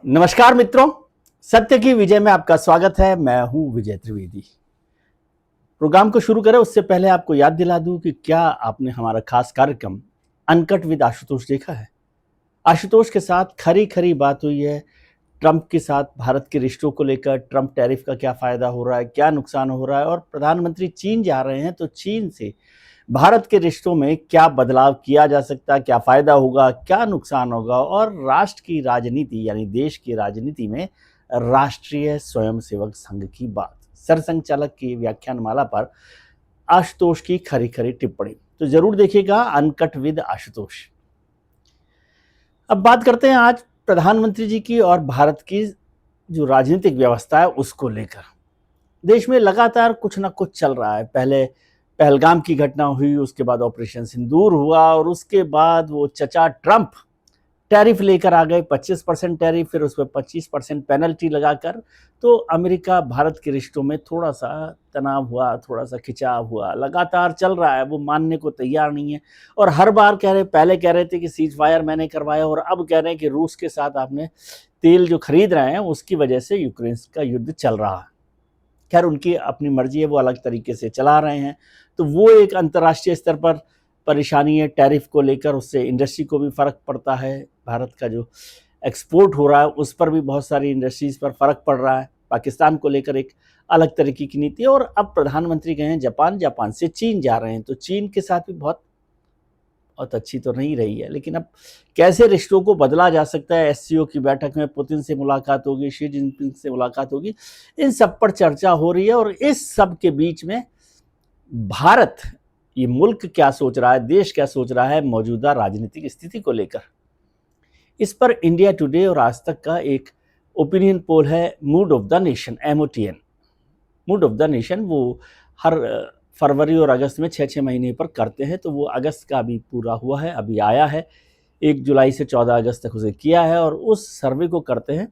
नमस्कार मित्रों, सत्य की विजय में आपका स्वागत है। मैं हूं विजय त्रिवेदी। प्रोग्राम को शुरू करें उससे पहले आपको याद दिला दूं कि क्या आपने हमारा खास कार्यक्रम अनकट विद आशुतोष देखा है। आशुतोष के साथ खरी खरी बात हुई है। ट्रंप के साथ भारत के रिश्तों को लेकर ट्रंप टैरिफ का क्या फायदा हो रहा है, क्या नुकसान हो रहा है, और प्रधानमंत्री चीन जा रहे हैं तो चीन से भारत के रिश्तों में क्या बदलाव किया जा सकता है, क्या फायदा होगा, क्या नुकसान होगा, और राष्ट्र की राजनीति यानी देश की राजनीति में राष्ट्रीय स्वयंसेवक संघ की बात, सरसंघचालक की व्याख्यानमाला पर आशुतोष की खरी खरी टिप्पणी। तो जरूर देखिएगा अनकट विद आशुतोष। अब बात करते हैं आज प्रधानमंत्री जी की और भारत की जो राजनीतिक व्यवस्था है उसको लेकर। देश में लगातार कुछ ना कुछ चल रहा है। पहले पहलगाम की घटना हुई, उसके बाद ऑपरेशन सिंदूर हुआ, और उसके बाद वो चचा ट्रंप टैरिफ लेकर आ गए, 25% टैरिफ, फिर उस पर 25% पेनल्टी लगाकर। तो अमेरिका भारत के रिश्तों में थोड़ा सा तनाव हुआ, थोड़ा सा खिंचाव हुआ, लगातार चल रहा है। वो मानने को तैयार नहीं है और हर बार पहले कह रहे थे कि सीज फायर मैंने करवाया, और अब कह रहे हैं कि रूस के साथ आपने तेल जो खरीद रहे हैं उसकी वजह से यूक्रेन का युद्ध चल रहा है। खैर, उनकी अपनी मर्जी है, वो अलग तरीके से चला रहे हैं। तो वो एक अंतर्राष्ट्रीय स्तर पर परेशानी है टैरिफ को लेकर, उससे इंडस्ट्री को भी फर्क पड़ता है। भारत का जो एक्सपोर्ट हो रहा है उस पर भी बहुत सारी इंडस्ट्रीज पर फर्क पड़ रहा है। पाकिस्तान को लेकर एक अलग तरीके की नीति है। और अब प्रधानमंत्री गए हैं जापान, जापान से चीन जा रहे हैं, तो चीन के साथ भी बहुत अच्छी तो नहीं रही है। लेकिन अब कैसे रिश्तों को बदला जा सकता है। एससीओ की बैठक में पुतिन से मुलाकात होगी, शी जिनपिंग से मुलाकात होगी, इन सब पर चर्चा हो रही है। और इस सब के बीच में भारत, ये मुल्क क्या सोच रहा है, देश क्या सोच रहा है मौजूदा राजनीतिक स्थिति को लेकर, इस पर इंडिया टुडे और आज तक का एक ओपिनियन पोल है, mood off the nation, MOTN। Mood off the nation वो हर फरवरी और अगस्त में 6-6 महीने पर करते हैं। तो वो अगस्त का अभी पूरा हुआ है, अभी आया है। 1 जुलाई से 14 अगस्त तक उसे किया है। और उस सर्वे को करते हैं,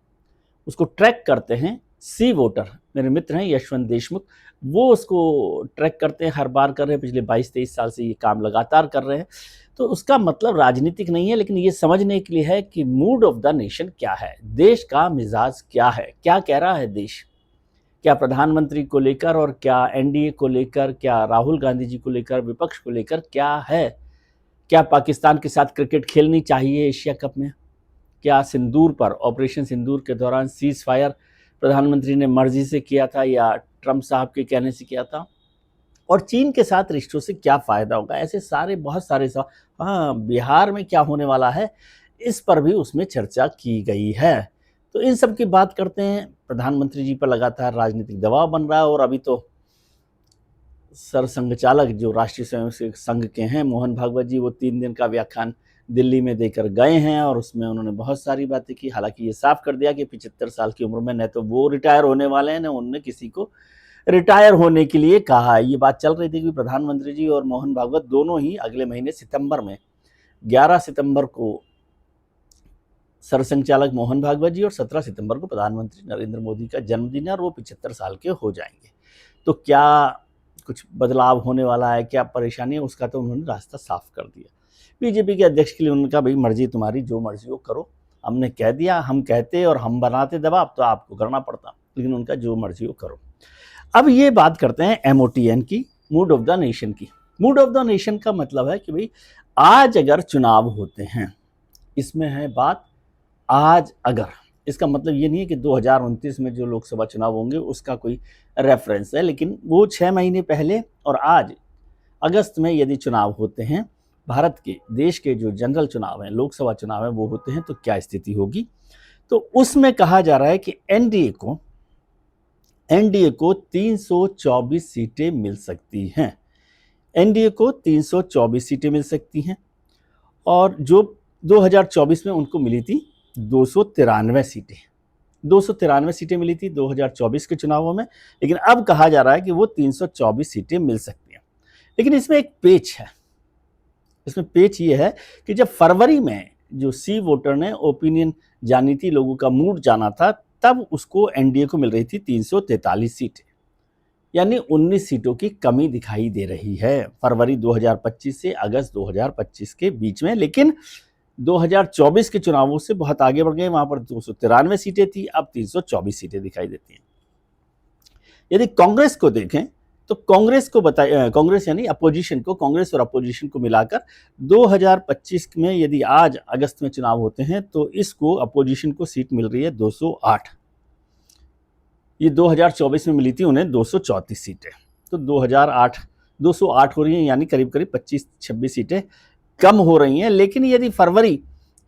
उसको ट्रैक करते हैं सी वोटर, मेरे मित्र हैं यशवंत देशमुख, वो उसको ट्रैक करते हैं, हर बार कर रहे हैं, पिछले 22-23 साल से ये काम लगातार कर रहे हैं। तो उसका मतलब राजनीतिक नहीं है, लेकिन ये समझने के लिए है कि मूड ऑफ द नेशन क्या है, देश का मिजाज क्या है, क्या कह रहा है देश, क्या प्रधानमंत्री को लेकर और क्या एनडीए को लेकर, क्या राहुल गांधी जी को लेकर, विपक्ष को लेकर क्या है। क्या पाकिस्तान के साथ क्रिकेट खेलनी चाहिए एशिया कप में, क्या सिंदूर पर, ऑपरेशन सिंदूर के दौरान सीज फायर प्रधानमंत्री ने मर्जी से किया था या ट्रंप साहब के कहने से किया था, और चीन के साथ रिश्तों से क्या फायदा होगा। ऐसे सारे बहुत सारे सवाल। हाँ, बिहार में क्या होने वाला है इस पर भी उसमें चर्चा की गई है। तो इन सब की बात करते हैं। प्रधानमंत्री जी पर लगातार राजनीतिक दबाव बन रहा है, और अभी तो सरसंघचालक जो राष्ट्रीय स्वयंसेवक संघ के हैं मोहन भागवत जी, वो 3 दिन का व्याख्यान दिल्ली में देकर गए हैं, और उसमें उन्होंने बहुत सारी बातें की। हालांकि ये साफ कर दिया कि 75 साल की उम्र में न तो वो रिटायर होने वाले हैं, न उन्होंने किसी को रिटायर होने के लिए कहा है। ये बात चल रही थी कि प्रधानमंत्री जी और मोहन भागवत दोनों ही अगले महीने सितंबर में, 11 सितंबर को सरसंघचालक मोहन भागवत जी और 17 सितंबर को प्रधानमंत्री नरेंद्र मोदी का जन्मदिन है, और वो 75 साल के हो जाएंगे। तो क्या कुछ बदलाव होने वाला है, क्या परेशानी है, उसका तो उन्होंने रास्ता साफ कर दिया। बीजेपी के अध्यक्ष के लिए उनका भाई मर्जी तुम्हारी, जो मर्जी हो करो, हमने कह दिया, हम कहते और हम बनाते दबाव तो आपको करना पड़ता, लेकिन उनका जो मर्जी हो करो। अब ये बात करते हैं MOTN की, मूड ऑफ द नेशन की। मूड ऑफ द नेशन का मतलब है कि भाई आज अगर चुनाव होते हैं, इसमें है बात आज अगर, इसका मतलब ये नहीं है कि 2029 में जो लोकसभा चुनाव होंगे उसका कोई रेफरेंस है, लेकिन वो 6 महीने पहले और आज अगस्त में यदि चुनाव होते हैं, भारत के देश के जो जनरल चुनाव हैं, लोकसभा चुनाव हैं, वो होते हैं, तो क्या स्थिति होगी। तो उसमें कहा जा रहा है कि एनडीए को 324 सीटें मिल सकती हैं। एनडीए को 324 सीटें मिल सकती हैं, और जो 2024 में उनको मिली थी 293 सीटें, 293 सीटें मिली थी 2024 के चुनावों में, लेकिन अब कहा जा रहा है कि वो 324 सीटें मिल सकती हैं। लेकिन इसमें एक पेच है। इसमें पेच ये है कि जब फरवरी में जो सी वोटर ने ओपिनियन जानी थी, लोगों का मूड जाना था, तब उसको एनडीए को मिल रही थी 343 सीटें, यानी 19 सीटों की कमी दिखाई दे रही है फरवरी 2025 से अगस्त 2025 के बीच में। लेकिन 2024 के चुनावों से बहुत आगे बढ़ गए। वहां पर 293 सीटें थी, अब 324 सीटें दिखाई देती हैं। यदि कांग्रेस को देखें तो कांग्रेस यानी अपोजिशन को, कांग्रेस और अपोजिशन को मिलाकर 2025 में यदि आज अगस्त में चुनाव होते हैं तो इसको अपोजिशन को सीट मिल रही है 208। ये 2024 में मिली थी उन्हें 234 सीटें, तो 208 हो रही हैं, यानी करीब करीब 25-26 सीटें कम हो रही हैं। लेकिन यदि फरवरी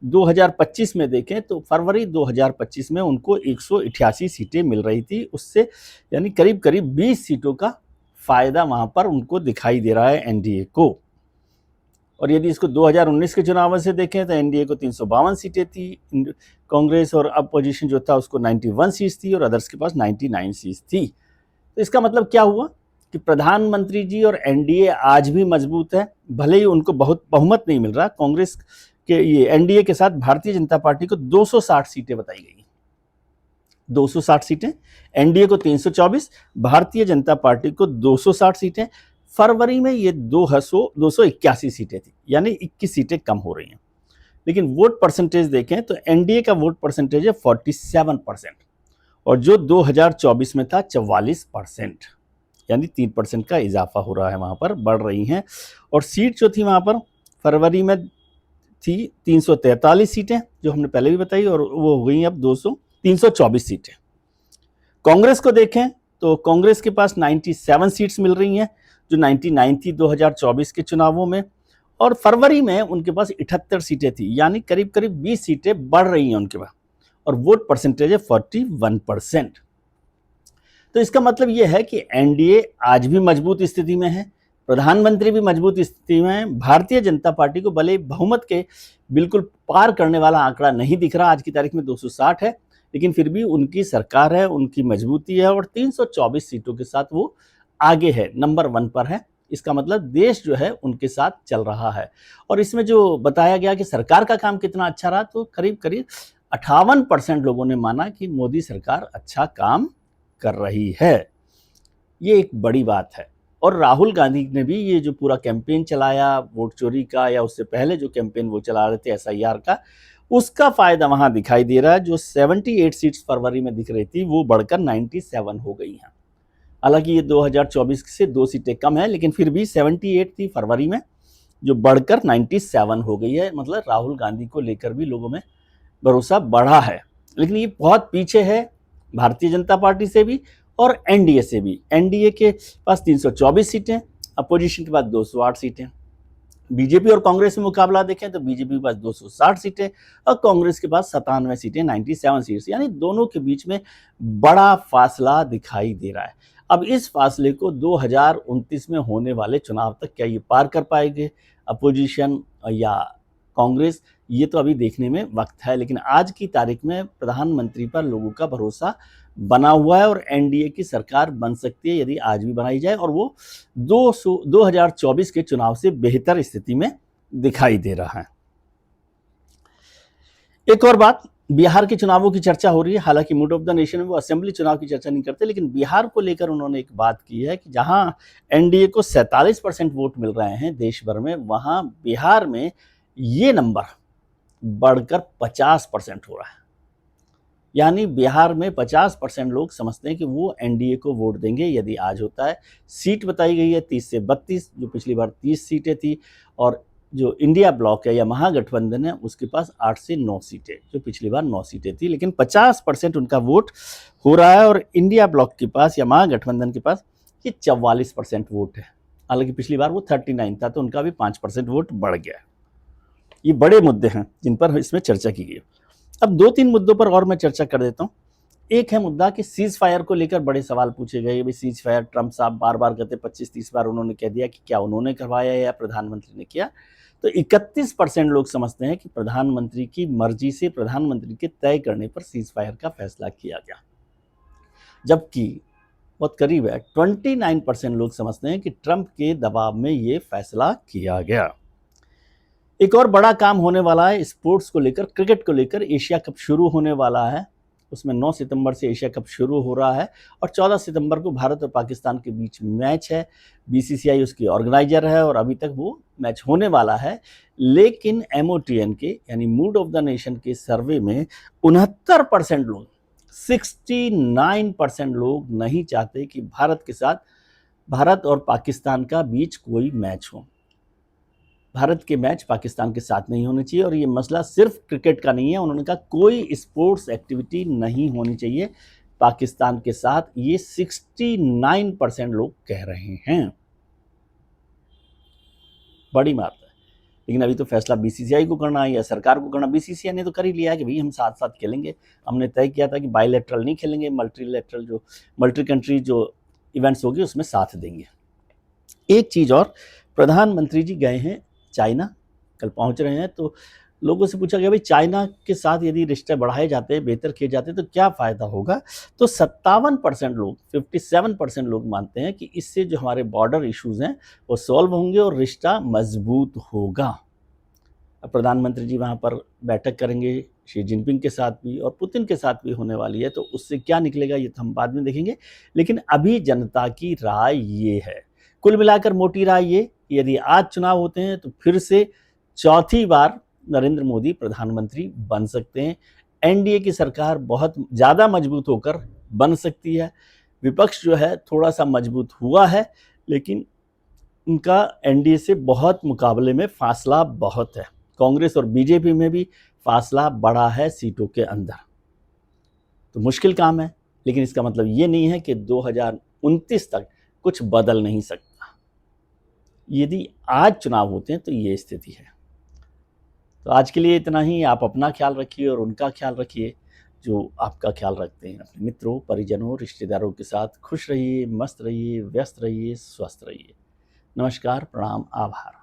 2025 में देखें तो फरवरी 2025 में उनको 188 सीटें मिल रही थी, उससे यानी करीब करीब 20 सीटों का फायदा वहां पर उनको दिखाई दे रहा है एनडीए को। और यदि इसको 2019 के चुनाव से देखें तो एनडीए को 352 सीटें थी, कांग्रेस और अपोजिशन जो था उसको 91 सीट्स थी और अदर्स के पास 99 सीट्स थी। तो इसका मतलब क्या हुआ कि प्रधानमंत्री जी और एनडीए आज भी मजबूत है, भले ही उनको बहुत बहुमत नहीं मिल रहा। कांग्रेस के ये एनडीए के साथ भारतीय जनता पार्टी को 260 सीटें बताई गई, 260 सीटें, एनडीए को 324, भारतीय जनता पार्टी को 260 सीटें। फरवरी में ये 281 सीटें थी, यानी 21 सीटें कम हो रही हैं। लेकिन वोट परसेंटेज देखें तो एनडीए का वोट परसेंटेज है 47% और जो 2024 में था 44%, यानी 3% का इजाफा हो रहा है, वहां पर बढ़ रही हैं। और सीट जो थी वहां पर फरवरी में थी 343 सीटें जो हमने पहले भी बताई, और वो हो गई अब 324 सीटें। कांग्रेस को देखें तो कांग्रेस के पास 97 सीट्स मिल रही हैं जो 99 थी 2024 के चुनावों में, और फरवरी में उनके पास 78 सीटें थी, यानी करीब करीब 20 सीटें बढ़ रही हैं उनके पास, और वोट परसेंटेज है 41%। तो इसका मतलब यह है कि एनडीए आज भी मजबूत स्थिति में है, प्रधानमंत्री भी मजबूत स्थिति में है। भारतीय जनता पार्टी को भले बहुमत के बिल्कुल पार करने वाला आंकड़ा नहीं दिख रहा, आज की तारीख में 260 है, लेकिन फिर भी उनकी सरकार है, उनकी मजबूती है, और 324 सीटों के साथ वो आगे है, नंबर 1 पर है। इसका मतलब देश जो है उनके साथ चल रहा है। और इसमें जो बताया गया कि सरकार का काम कितना अच्छा रहा, तो करीब करीब 58% लोगों ने माना कि मोदी सरकार अच्छा काम कर रही है। ये एक बड़ी बात है। और राहुल गांधी ने भी ये जो पूरा कैंपेन चलाया वोट चोरी का, या उससे पहले जो कैंपेन वो चला रहे थे एसआईआर का, उसका फायदा वहां दिखाई दे रहा है। जो 78 सीट्स फरवरी में दिख रही थी वो बढ़कर 97 हो गई हैं। हालांकि ये 2024 से 2 सीटें कम है, लेकिन फिर भी 78 थी फरवरी में जो बढ़कर 97 हो गई है। मतलब राहुल गांधी को लेकर भी लोगों में भरोसा बढ़ा है। लेकिन ये बहुत पीछे है भारतीय जनता पार्टी से भी और एनडीए से भी। एनडीए के पास 324 सीटें, अपोजिशन के पास 208 सीटें। बीजेपी और कांग्रेस में मुकाबला देखें तो बीजेपी के पास 260 सीटें और कांग्रेस के पास 97 सीटें, 97 सीट्स, यानी दोनों के बीच में बड़ा फासला दिखाई दे रहा है। अब इस फासले को 2029 में होने वाले चुनाव तक क्या ये पार कर पाएंगे अपोजिशन या कांग्रेस, ये तो अभी देखने में वक्त है। लेकिन आज की तारीख में प्रधानमंत्री पर लोगों का भरोसा बना हुआ है और एनडीए की सरकार बन सकती है यदि आज भी बनाई जाए, और वो 2024 के चुनाव से बेहतर स्थिति में दिखाई दे रहा है। एक और बात, बिहार के चुनावों की चर्चा हो रही है। हालांकि मूड ऑफ द नेशन में वो असेंबली चुनाव की चर्चा नहीं करते, लेकिन बिहार को लेकर उन्होंने एक बात की है कि जहां एनडीए को 47% वोट मिल रहे हैं देश भर में, वहां बिहार में ये नंबर बढ़कर 50% हो रहा है। यानी बिहार में 50% लोग समझते हैं कि वो एनडीए को वोट देंगे यदि आज होता है। सीट बताई गई है 30 से 32, जो पिछली बार 30 सीटें थी, और जो इंडिया ब्लॉक है या महागठबंधन है उसके पास 8 से 9 सीटें, जो पिछली बार 9 सीटें थी। लेकिन 50% उनका वोट हो रहा है, और इंडिया ब्लॉक के पास या महागठबंधन के पास ये 44% वोट है। हालांकि पिछली बार वो 39 था, तो उनका भी 5% वोट बढ़ गया है। ये बड़े मुद्दे हैं जिन पर इसमें चर्चा की गई। अब 2-3 मुद्दों पर और मैं चर्चा कर देता हूँ। एक है मुद्दा कि सीज फायर को लेकर बड़े सवाल पूछे गए। भाई सीज फायर ट्रंप साहब बार बार कहते, 25-30 बार उन्होंने कह दिया कि क्या उन्होंने करवाया या प्रधानमंत्री ने किया। तो 31% लोग समझते हैं कि प्रधानमंत्री की मर्जी से, प्रधानमंत्री के तय करने पर सीज फायर का फैसला किया गया, जबकि बहुत करीब है 29% लोग समझते हैं कि ट्रंप के दबाव में ये फैसला किया गया। एक और बड़ा काम होने वाला है स्पोर्ट्स को लेकर, क्रिकेट को लेकर। एशिया कप शुरू होने वाला है उसमें 9 सितंबर से एशिया कप शुरू हो रहा है और 14 सितंबर को भारत और पाकिस्तान के बीच मैच है। बीसीसीआई उसकी ऑर्गेनाइजर है और अभी तक वो मैच होने वाला है, लेकिन MOTN के यानी मूड ऑफ द नेशन के सर्वे में 69% लोग 69% लोग नहीं चाहते कि भारत और पाकिस्तान का बीच कोई मैच हो। भारत के मैच पाकिस्तान के साथ नहीं होने चाहिए और ये मसला सिर्फ क्रिकेट का नहीं है। उन्होंने कहा कोई स्पोर्ट्स एक्टिविटी नहीं होनी चाहिए पाकिस्तान के साथ, ये 69% लोग कह रहे हैं। बड़ी बात है, लेकिन अभी तो फैसला बीसीसीआई को करना है या सरकार को करना। बीसीसीआई ने तो कर ही लिया है कि भाई हम साथ साथ खेलेंगे। हमने तय किया था कि बायलैटरल नहीं खेलेंगे, मल्टीलैटरल जो मल्टी कंट्री जो इवेंट्स होगी उसमें साथ देंगे। एक चीज़ और, प्रधानमंत्री जी गए हैं चाइना, कल पहुंच रहे हैं, तो लोगों से पूछा गया भाई चाइना के साथ यदि रिश्ते बढ़ाए जाते, बेहतर किए जाते तो क्या फ़ायदा होगा। तो 57% लोग 57% लोग मानते हैं कि इससे जो हमारे बॉर्डर इश्यूज़ हैं वो सॉल्व होंगे और रिश्ता मजबूत होगा। अब प्रधानमंत्री जी वहाँ पर बैठक करेंगे शी जिनपिंग के साथ भी और पुतिन के साथ भी होने वाली है, तो उससे क्या निकलेगा ये तो हम बाद में देखेंगे। लेकिन अभी जनता की राय ये है, कुल मिलाकर मोटी राय ये, यदि आज चुनाव होते हैं तो फिर से चौथी बार नरेंद्र मोदी प्रधानमंत्री बन सकते हैं। एनडीए की सरकार बहुत ज़्यादा मजबूत होकर बन सकती है। विपक्ष जो है थोड़ा सा मजबूत हुआ है, लेकिन उनका एनडीए से बहुत मुकाबले में फासला बहुत है। कांग्रेस और बीजेपी में भी फासला बड़ा है सीटों के अंदर, तो मुश्किल काम है। लेकिन इसका मतलब ये नहीं है कि 2029 तक कुछ बदल नहीं सकता। यदि आज चुनाव होते हैं तो ये स्थिति है। तो आज के लिए इतना ही। आप अपना ख्याल रखिए और उनका ख्याल रखिए जो आपका ख्याल रखते हैं। अपने मित्रों, परिजनों, रिश्तेदारों के साथ खुश रहिए, मस्त रहिए, व्यस्त रहिए, स्वस्थ रहिए। नमस्कार, प्रणाम, आभार।